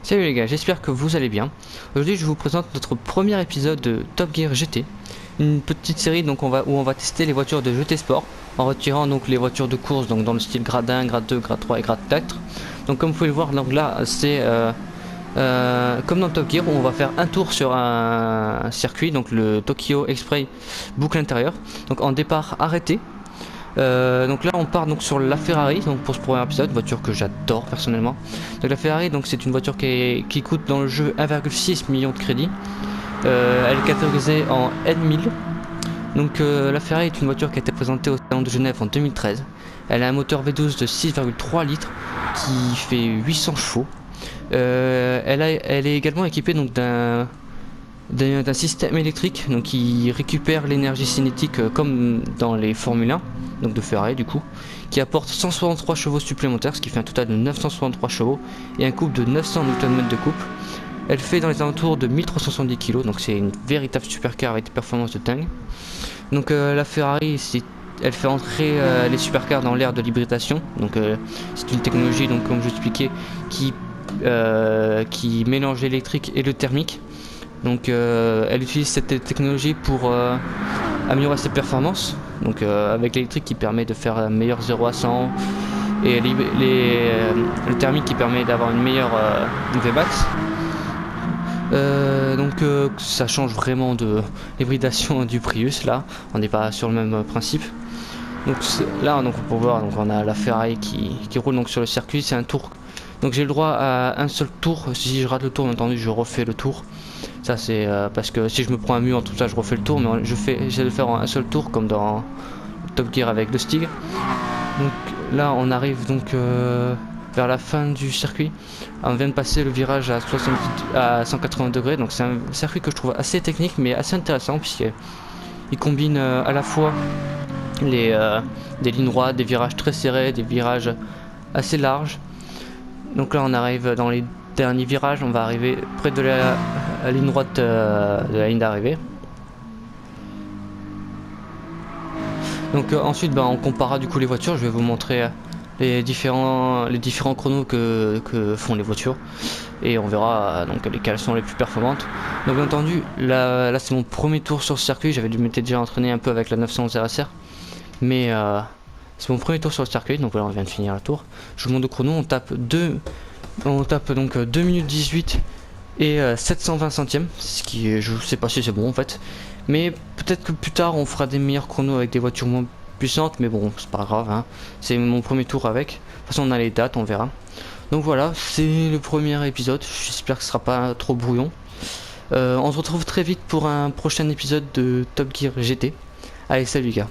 Salut les gars, j'espère que vous allez bien. Aujourd'hui je vous présente notre premier épisode de Top Gear GT. Une petite série donc où on va tester les voitures de GT Sport en retirant donc les voitures de course donc dans le style grade 1, grade 2, grade 3 et grade 4. Donc comme vous pouvez le voir, donc là c'est comme dans Top Gear où on va faire un tour sur un circuit, donc le Tokyo Express boucle intérieure. Donc en départ arrêté. Donc là on part donc sur la Ferrari donc pour ce premier épisode, voiture que j'adore personnellement. Donc la Ferrari donc c'est une voiture qui coûte dans le jeu 1,6 million de crédits. Elle est catégorisée en N1000. Donc la Ferrari est une voiture qui a été présentée au salon de Genève en 2013. Elle a un moteur V12 de 6,3 litres qui fait 800 chevaux. Elle est également équipée donc d'un système électrique donc qui récupère l'énergie cinétique comme dans les Formule 1 donc de Ferrari du coup, qui apporte 163 chevaux supplémentaires, ce qui fait un total de 963 chevaux et un couple de 900 Nm de couple. Elle fait dans les alentours de 1370 kg, donc c'est une véritable supercar avec des performances de dingue. Donc la Ferrari elle fait entrer les supercars dans l'ère de l'hybridation, donc c'est une technologie donc comme je l'expliquais qui mélange l'électrique et le thermique. Donc elle utilise cette technologie pour améliorer ses performances, donc avec l'électrique qui permet de faire un meilleur 0 à 100 et le thermique qui permet d'avoir une meilleure VMAX. Donc ça change vraiment de l'hybridation du Prius. Là on n'est pas sur le même principe. Donc là donc, on peut voir donc on a la Ferrari qui roule donc sur le circuit. C'est un tour, donc j'ai le droit à un seul tour. Si je rate le tour, bien entendu je refais le tour. Ça c'est parce que si je me prends un mur en tout ça je refais le tour, mais j'essaie de le faire en un seul tour comme dans Top Gear avec le Stig. Donc là on arrive donc vers la fin du circuit. On vient de passer le virage à 180 degrés, donc c'est un circuit que je trouve assez technique mais assez intéressant puisqu'il combine à la fois des lignes droites, des virages très serrés, des virages assez larges. Donc là on arrive dans les derniers virages, on va arriver près de la ligne droite de la ligne d'arrivée. Donc ensuite on comparera du coup les voitures. Je vais vous montrer les différents chronos que font les voitures et on verra donc lesquelles sont les plus performantes. Donc bien entendu là c'est mon premier tour sur ce circuit. J'avais dû m'être déjà entraîné un peu avec la 911 RSR, mais c'est mon premier tour sur le circuit. Donc voilà, on vient de finir le tour. Je vous montre le chrono. On tape donc 2 minutes 18 et 720 centièmes, ce qui est, je sais pas si c'est bon en fait, mais peut-être que plus tard on fera des meilleurs chronos avec des voitures moins puissantes, mais bon c'est pas grave hein. C'est mon premier tour avec, de toute façon on a les dates, on verra. Donc voilà, c'est le premier épisode, j'espère que ce sera pas trop brouillon. On se retrouve très vite pour un prochain épisode de Top Gear GT. Allez, salut les gars.